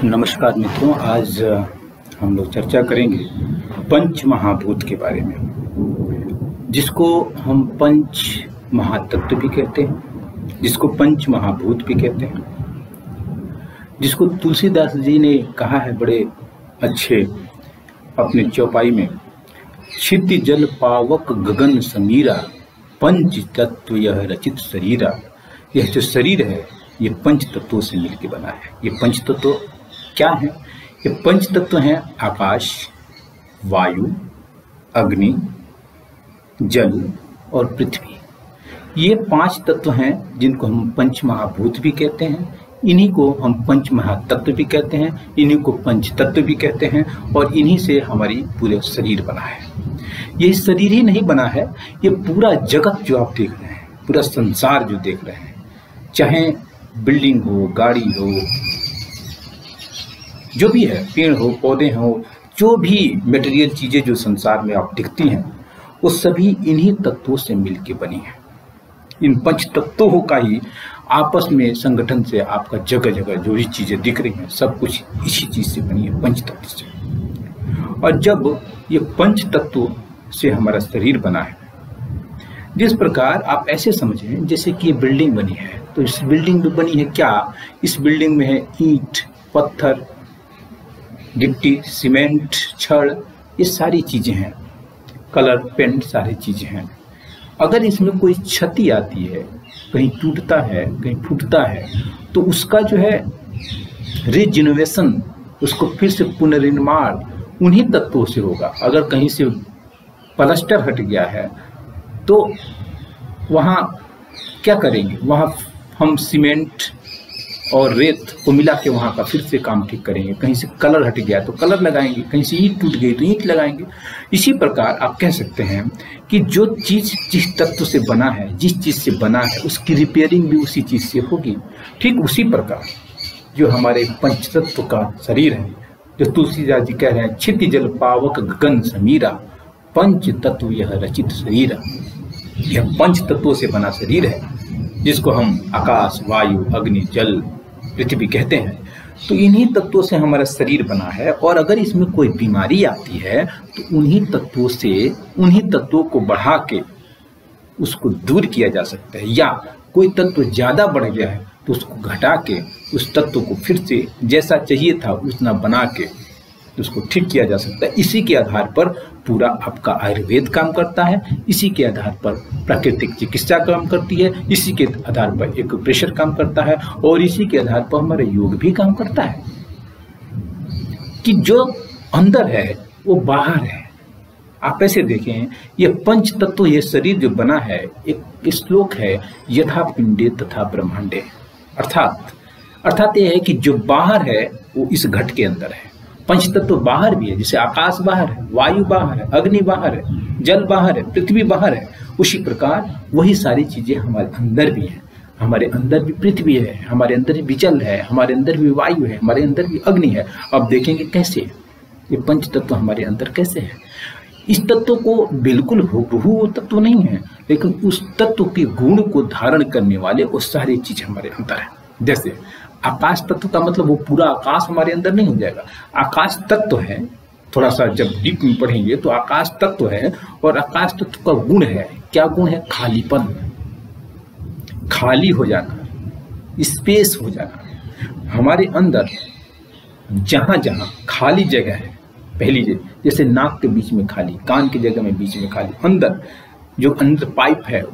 नमस्कार मित्रों, आज हम लोग चर्चा करेंगे पंच महाभूत के बारे में, जिसको हम पंच महातत्व भी कहते हैं, जिसको पंच महाभूत भी कहते हैं, जिसको तुलसीदास जी ने कहा है बड़े अच्छे अपने चौपाई में, क्षिति जल पावक गगन समीरा, पंच तत्व यह रचित शरीरा। यह जो शरीर है ये पंच तत्वों से मिलकर बना है। ये पंच तत्व क्या है? ये पंच तत्व हैं आकाश, वायु, अग्नि, जल और पृथ्वी। ये पांच तत्व हैं जिनको हम पंच महाभूत भी कहते हैं। इन्हीं को हम पंच महातत्व भी कहते हैं, इन्हीं को पंच तत्व भी कहते हैं, और इन्हीं से हमारी पूरे शरीर बना है। ये शरीर ही नहीं बना है, ये पूरा जगत जो आप देख रहे हैं, पूरा संसार जो देख रहे हैं, चाहे बिल्डिंग हो, गाड़ी हो, जो भी है, पेड़ हो, पौधे हो, जो भी मटेरियल चीजें जो संसार में आप दिखती हैं, वो सभी इन्हीं तत्वों से मिलकर बनी है। इन पंच तत्वों का ही आपस में संगठन से आपका जगह जगह जो भी चीजें दिख रही हैं, सब कुछ इसी चीज से बनी है, पंच तत्व से। और जब ये पंच तत्व से हमारा शरीर बना है, जिस प्रकार आप ऐसे समझें जैसे कि ये बिल्डिंग बनी है, तो इस बिल्डिंग में बनी है क्या? इस बिल्डिंग में है ईंट, पत्थर, गिट्टी, सीमेंट, छड़, ये सारी चीजें हैं, कलर, पेंट, सारी चीजें हैं। अगर इसमें कोई क्षति आती है, कहीं टूटता है, कहीं फूटता है, तो उसका जो है रिजेनरेशन, उसको फिर से पुनर्निर्माण उन्हीं तत्वों से होगा। अगर कहीं से प्लास्टर हट गया है तो वहाँ क्या करेंगे? वहाँ हम सीमेंट और रेत को मिला के वहाँ का फिर से काम ठीक करेंगे। कहीं से कलर हट गया तो कलर लगाएंगे, कहीं से ईंट टूट गई तो ईंट लगाएंगे। इसी प्रकार आप कह सकते हैं कि जो चीज जिस तत्व से बना है, जिस चीज से बना है, उसकी रिपेयरिंग भी उसी चीज से होगी। ठीक उसी प्रकार जो हमारे पंचतत्व का शरीर है, जो तुलसीदास जी कह रहे हैं, क्षिति जल पावक गगन समीरा, पंच तत्व यह रचित शरीर। यह पंच तत्वों से बना शरीर है, जिसको हम आकाश, वायु, अग्नि, जल, पृथ्वी कहते हैं। तो इन्हीं तत्वों से हमारा शरीर बना है, और अगर इसमें कोई बीमारी आती है तो उन्हीं तत्वों से, उन्हीं तत्वों को बढ़ा के उसको दूर किया जा सकता है। या कोई तत्व ज्यादा बढ़ गया है तो उसको घटा के उस तत्व को फिर से जैसा चाहिए था उतना बना के उसको ठीक किया जा सकता है। इसी के आधार पर पूरा आपका आयुर्वेद काम करता है, इसी के आधार पर प्राकृतिक चिकित्सा काम करती है, इसी के आधार पर एक्यूप्रेशर काम करता है, और इसी के आधार पर हमारा योग भी काम करता है। कि जो अंदर है वो बाहर है। आप ऐसे देखें, ये पंच तत्व, ये शरीर जो बना है, एक श्लोक है, यथा पिंडे तथा ब्रह्मांडे। अर्थात ये है कि जो बाहर है वो इस घट के अंदर है। पंच तत्व बाहर भी है, जैसे आकाश बाहर है, वायु बाहर है, अग्नि बाहर है, जल बाहर है, पृथ्वी बाहर है। उसी प्रकार वही सारी चीजें हमारे अंदर भी हैं। हमारे अंदर भी पृथ्वी है, हमारे अंदर भी जल है, हमारे अंदर भी वायु है, हमारे अंदर भी अग्नि है। अब देखेंगे कैसे ये पंच तत्व हमारे अंदर कैसे है। इस तत्व को बिल्कुल हूबहू तत्व नहीं है, लेकिन उस तत्व के गुण को धारण करने वाले वो सारी चीज हमारे अंदर है। जैसे आकाश तत्व का मतलब वो पूरा आकाश हमारे अंदर नहीं हो जाएगा। आकाश तत्व है, थोड़ा सा जब डीप में पढ़ेंगे तो आकाश तत्व है, और आकाश तत्व का गुण है, क्या गुण है? खालीपन, खाली हो जाना, स्पेस हो जाना। हमारे अंदर जहां जहां खाली जगह है, पहली जैसे नाक के बीच में खाली, कान की जगह में बीच में खाली, अंदर जो अंदर पाइप है,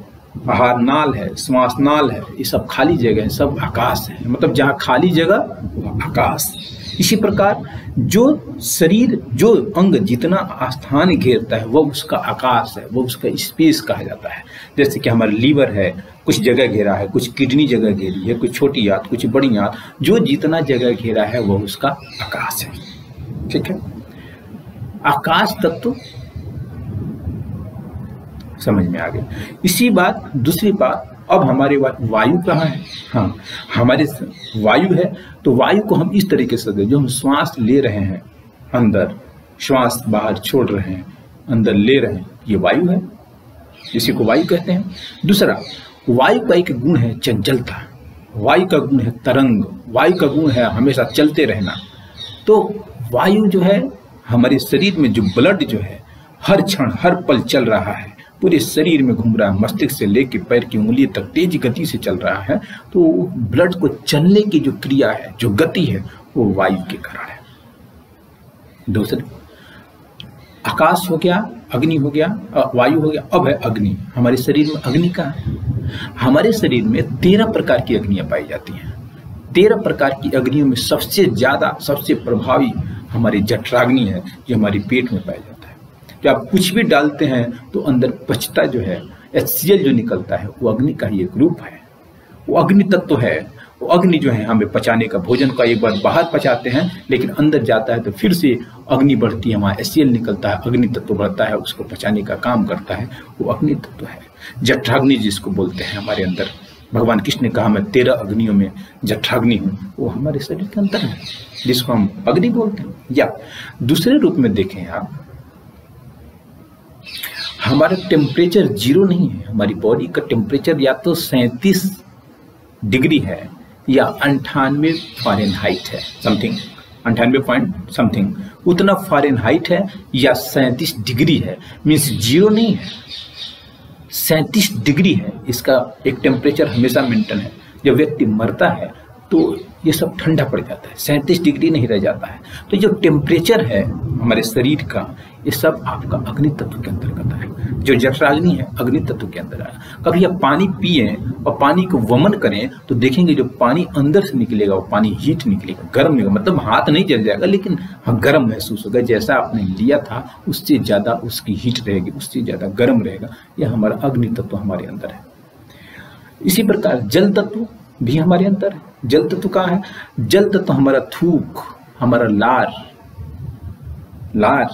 आहार नाल है, श्वास नाल है, ये सब खाली जगह है, सब आकाश है। मतलब जहाँ खाली जगह वह आकाश। इसी प्रकार जो शरीर, जो अंग जितना स्थान घेरता है वह उसका आकाश है, वह उसका स्पेस कहा जाता है। जैसे कि हमारा लीवर है, कुछ जगह घेरा है, कुछ किडनी जगह घेरी है, कुछ छोटी आंत, कुछ बड़ी आंत, जो जितना जगह घेरा है वह उसका आकाश है। ठीक है, आकाश तत्व समझ में आ गई। इसी बात, दूसरी बात, अब हमारे वायु कहाँ है? हाँ, हमारे वायु है, तो वायु को हम इस तरीके से, जो हम श्वास ले रहे हैं अंदर, श्वास बाहर छोड़ रहे हैं, अंदर ले रहे हैं, ये वायु है, इसी को वायु कहते हैं। दूसरा, वायु का एक गुण है चंचलता, वायु का गुण है तरंग, वायु का गुण है हमेशा चलते रहना। तो वायु जो है हमारे शरीर में, जो ब्लड जो है हर क्षण हर पल चल रहा है, पूरे शरीर में घूम रहा है, मस्तिष्क से लेकर पैर की उंगली तक तेज गति से चल रहा है। तो ब्लड को चलने की जो क्रिया है, जो गति है, वो वायु के कारण है। दूसरे, आकाश हो गया, अग्नि हो गया, वायु हो गया, अब है अग्नि। हमारे शरीर में अग्नि का है। हमारे शरीर में 13 प्रकार की अग्नियां पाई जाती हैं। 13 प्रकार की अग्नियों में सबसे ज्यादा, सबसे प्रभावी हमारी जठराग्नि है, जो हमारी पेट में पाया जाता है। जब आप कुछ भी डालते हैं तो अंदर पचता जो है, HCl जो निकलता है, वो अग्नि का ही एक रूप है। वो अग्नि तत्व है। वो अग्नि जो है हमें पचाने का, भोजन का एक बार बाहर पचाते हैं, लेकिन अंदर जाता है तो फिर से अग्नि बढ़ती है, वहाँ HCl निकलता है, अग्नि तत्व बढ़ता है, उसको पचाने का काम करता है। वो अग्नि तत्व है। जठराग्नि जिसको बोलते हैं, हमारे अंदर भगवान कृष्ण ने कहा मैं 13 अग्नियों में जठराग्नि हूँ, वो हमारे शरीर के अंदर है, जिसको हम अग्नि बोलते हैं। या दूसरे रूप में देखें आप, हमारा टेम्परेचर 0 नहीं है। हमारी बॉडी का टेम्परेचर या तो 37 डिग्री है या 98 फ़ारेनहाइट है, समथिंग 98 पॉइंट समथिंग उतना फ़ारेनहाइट है, या 37 डिग्री है, मीन्स 0 नहीं है, 37 डिग्री है। इसका एक टेम्परेचर हमेशा मेंटेन है। जब व्यक्ति मरता है तो ये सब ठंडा पड़ जाता है, 37 डिग्री नहीं रह जाता है। तो जो टेम्परेचर है हमारे शरीर का, ये सब आपका अग्नि तत्व के अंतर्गत है। जो जठराग्नि है अग्नि तत्व के अंदर है। कभी आप पानी पिए और पानी को वमन करें तो देखेंगे जो पानी अंदर से निकलेगा वो पानी हीट निकलेगा, गर्म निकलेगा, मतलब हाथ नहीं जल जाएगा, लेकिन हाँ गर्म महसूस होगा। जैसा आपने लिया था उससे ज्यादा उसकी हीट रहेगी, उससे ज्यादा गर्म रहेगा। यह हमारा अग्नि तत्व हमारे अंदर है। इसी प्रकार जल तत्व भी हमारे अंदर है। जल तत्व कहाँ है? जल तत्व हमारा थूक, हमारा लार,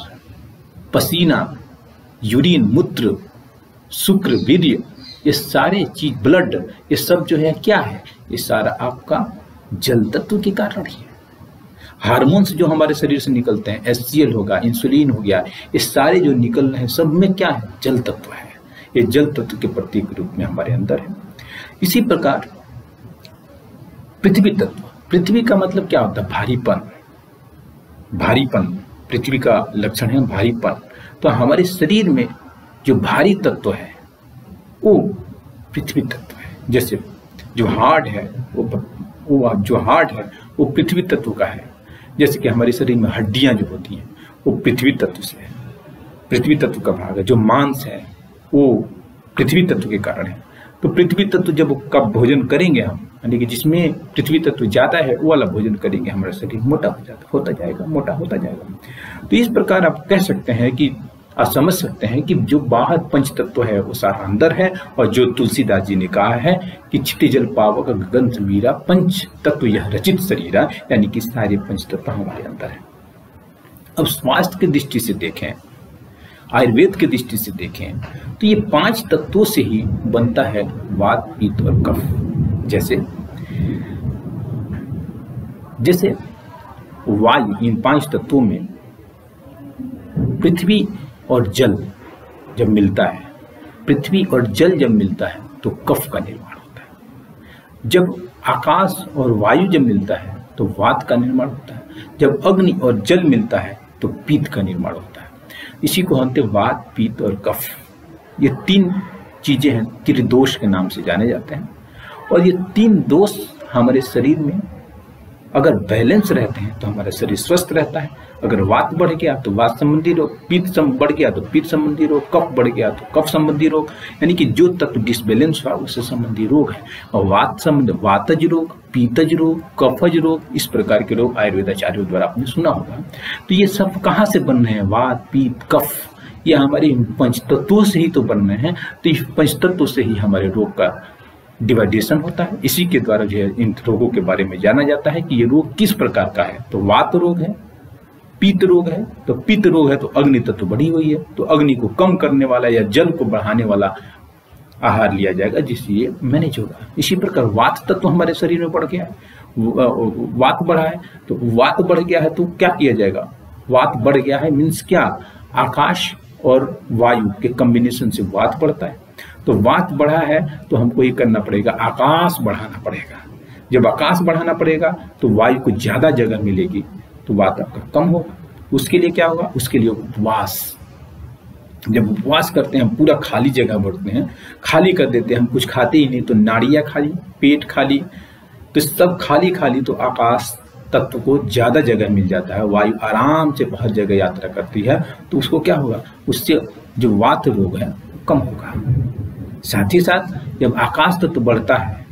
पसीना, यूरिन, मूत्र, शुक्र, वीर्य, ये सारे चीज, ब्लड, ये सब जो है क्या है? ये सारा आपका जल तत्व के कारण ही है। हार्मोन्स जो हमारे शरीर से निकलते हैं, HCl होगा, इंसुलिन हो गया, ये सारे जो निकल रहे हैं सब में क्या है? जल तत्व है। ये जल तत्व के प्रतीक रूप में हमारे अंदर है। इसी प्रकार पृथ्वी तत्व, पृथ्वी का मतलब क्या होता है? भारीपन, पृथ्वी का लक्षण है भारीपन। तो हमारे शरीर में जो भारी तत्व है वो पृथ्वी तत्व है। जैसे जो हार्ड है वो पृथ्वी तत्व का है। जैसे कि हमारे शरीर में हड्डियां जो होती हैं वो पृथ्वी तत्व से है, पृथ्वी तत्व का भाग है। जो मांस है वो पृथ्वी तत्व के कारण है। तो पृथ्वी तत्व जब कब भोजन करेंगे हम, यानी कि जिसमें पृथ्वी तत्व ज्यादा है वो वाला भोजन करेंगे, हमारा शरीर मोटा होता जाएगा। तो इस प्रकार आप कह सकते हैं कि आप समझ सकते हैं कि जो बाहर पंच तत्व है वो सारा अंदर है। और जो तुलसीदास जी ने कहा है कि क्षिति जल पावक गगन समीरा पंच तत्व यह रचित शरीरा, यानी कि सारे पंच तत्व हमारे अंदर है। अब स्वास्थ्य की दृष्टि से देखें, आयुर्वेद की दृष्टि से देखें तो ये 5 तत्वों से ही बनता है वात, पित्त और कफ। जैसे वायु, इन 5 तत्वों में पृथ्वी और जल जब मिलता है, तो कफ का निर्माण होता है। जब आकाश और वायु जब मिलता है तो वात का निर्माण होता है। जब अग्नि और जल मिलता है तो पित्त का निर्माण होता है। इसी को हम वात, पित्त और कफ, ये 3 चीजें हैं, त्रिदोष के नाम से जाने जाते हैं। और ये 3 दोष हमारे शरीर में अगर बैलेंस रहते हैं तो हमारा शरीर स्वस्थ रहता है। अगर वात बढ़ गया तो वात संबंधी रोग, पित्त बढ़ गया तो पित्त संबंधी रोग, कफ बढ़ गया तो कफ संबंधी रोग, यानी कि जो तत्व डिसबैलेंस हुआ उससे संबंधी रोग है। और वातज रोग, पीतज रोग, कफज रोग, इस प्रकार के रोग आयुर्वेद आचार्यों द्वारा आपने सुना होगा। तो ये सब कहाँ से बन रहे हैं? वात, पित्त, कफ, ये हमारे पंच तत्वों से ही तो बन रहे हैं। तो इस पंच तत्वों से ही हमारे रोग का डिवाइडेशन होता है। इसी के द्वारा जो है इन रोगों के बारे में जाना जाता है कि ये रोग किस प्रकार का है। तो वात रोग है, पित्त रोग है, तो पित्त रोग है तो अग्नि तत्व बढ़ी हुई है, तो अग्नि को कम करने वाला या जल को बढ़ाने वाला आहार लिया जाएगा जिससे ये मैनेज होगा। इसी प्रकार वात तत्व हमारे शरीर में बढ़ गया है, वात बढ़ा है, तो वात बढ़ गया है तो क्या किया जाएगा? वात बढ़ गया है मीन्स क्या? आकाश और वायु के कॉम्बिनेशन से वात बढ़ता है। तो वात बढ़ा है तो हमको ये करना पड़ेगा, आकाश बढ़ाना पड़ेगा। जब आकाश बढ़ाना पड़ेगा तो वायु को ज्यादा जगह मिलेगी, तो वात आपका कम होगा। उसके लिए क्या होगा? उसके लिए उपवास। जब उपवास करते हैं, हम पूरा खाली जगह बढ़ते हैं, खाली कर देते हैं, हम कुछ खाते ही नहीं, तो नाड़ियाँ खाली, पेट खाली, तो सब खाली खाली, तो आकाश तत्व को ज्यादा जगह मिल जाता है, वायु आराम से हर जगह यात्रा करती है, तो उसको क्या होगा? उससे जो वात रोग है कम होगा। साथ ही साथ जब आकाश तत्व बढ़ता है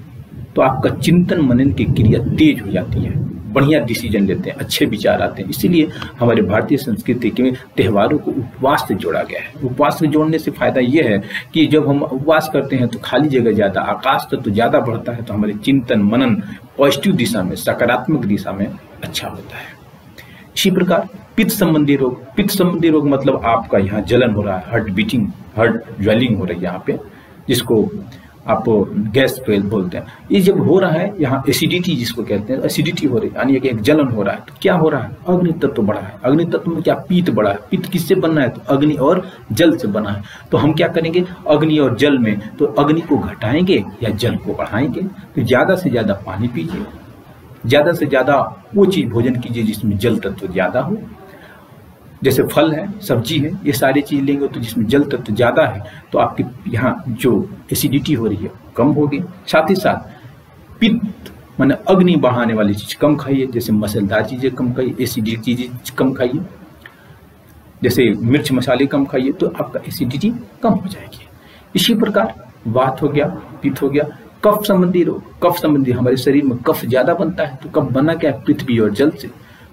तो आपका चिंतन मनन की क्रिया तेज हो जाती है, बढ़िया डिसीजन लेते हैं, अच्छे विचार आते हैं। इसीलिए हमारे भारतीय संस्कृति के त्योहारों को उपवास से जोड़ा गया है। उपवास से जोड़ने से फायदा ये है कि जब हम उपवास करते हैं तो खाली जगह ज्यादा, आकाश तत्व ज्यादा बढ़ता है, तो हमारे चिंतन मनन पॉजिटिव दिशा में, सकारात्मक दिशा में अच्छा होता है। इसी प्रकार पित्त संबंधी रोग, पित्त संबंधी रोग मतलब आपका यहाँ जलन हो रहा है, हार्ट बीटिंग, हार्ट ज्वेलिंग हो रही है यहाँ पे, जिसको आप गैस फेल बोलते हैं। ये जब हो रहा है यहाँ एसिडिटी जिसको कहते हैं, एसिडिटी हो रही है, यानी कि एक जलन हो रहा है, तो क्या हो रहा है? अग्नि तत्व बढ़ा है। अग्नि तत्व में क्या? पित्त बढ़ा है। पित्त किससे बनना है? तो अग्नि और जल से बना है। तो हम क्या करेंगे? अग्नि और जल में तो अग्नि को घटाएंगे या जल को बढ़ाएंगे। तो ज्यादा से ज्यादा पानी पीजिए, ज्यादा से ज्यादा वो चीज भोजन कीजिए जिसमें जल तत्व ज्यादा हो, जैसे फल है, सब्जी है, ये सारी चीज लेंगे तो जिसमें जल तत्व ज्यादा है, तो आपके यहाँ जो एसिडिटी हो रही है कम होगी। साथ ही साथ पित्त माने अग्नि बढ़ाने वाली चीज कम खाइए, जैसे मसालेदार चीजें कम खाइए, एसिडिक चीजें कम खाइए, जैसे मिर्च मसाले कम खाइए, तो आपका एसिडिटी कम हो जाएगी। इसी प्रकार वात हो गया, पित्त हो गया। कफ संबंधी रोग, कफ संबंधी, हमारे शरीर में कफ ज्यादा बनता है, तो कफ बना क्या है? पृथ्वी और जल से।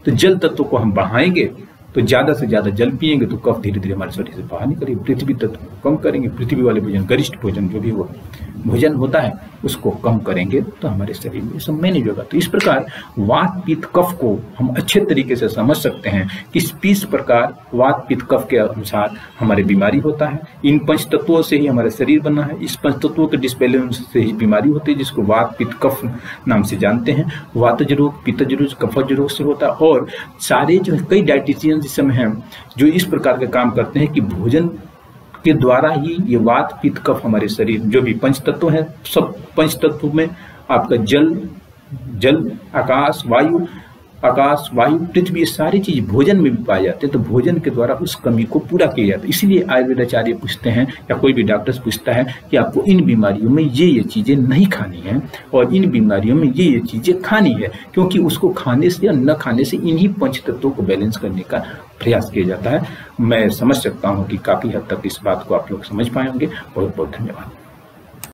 तो जल तत्व को हम बढ़ाएंगे, तो ज्यादा से ज्यादा जल पिएंगे तो कफ धीरे धीरे हमारे शरीर से बाहर निकलेगी। पृथ्वी तत्व को कम करेंगे, पृथ्वी वाले भोजन, गरिष्ठ भोजन जो भी वो भोजन होता है उसको कम करेंगे, तो हमारे शरीर में सब मैनेज होगा। तो इस प्रकार वात पित्त कफ को हम अच्छे तरीके से समझ सकते हैं कि किस प्रकार वात पित्त कफ के अनुसार हमारे बीमारी होता है। इन पंच तत्वों से ही हमारा शरीर बना है। इस पंच तत्वों के डिसबैलेंस से ही बीमारी होती है, जिसको वात पित्त कफ नाम से जानते हैं। वातज रोग, पित्तज रोग, कफज रोग से होता है। और सारे जो कई डाइटिशियन इस समय हैं जो इस प्रकार के काम करते हैं कि भोजन के द्वारा ही ये वात पित्त कफ हमारे शरीर जो भी पंच तत्व है, सब पंच तत्व में आपका जल आकाश वायु पृथ्वी, ये सारी चीज भोजन में भी पाए जाते हैं। तो भोजन के द्वारा उस कमी को पूरा किया जाता है। इसीलिए आयुर्वेद आचार्य पूछते हैं या कोई भी डॉक्टर पूछता है कि आपको इन बीमारियों में ये चीजें नहीं खानी है और इन बीमारियों में ये चीजें खानी है, क्योंकि उसको खाने से या न खाने से इन्हीं पंच तत्वों को बैलेंस करने का प्रयास किया जाता है। मैं समझ सकता हूँ कि काफी हद तक इस बात को आप लोग समझ पाए होंगे। बहुत बहुत धन्यवाद।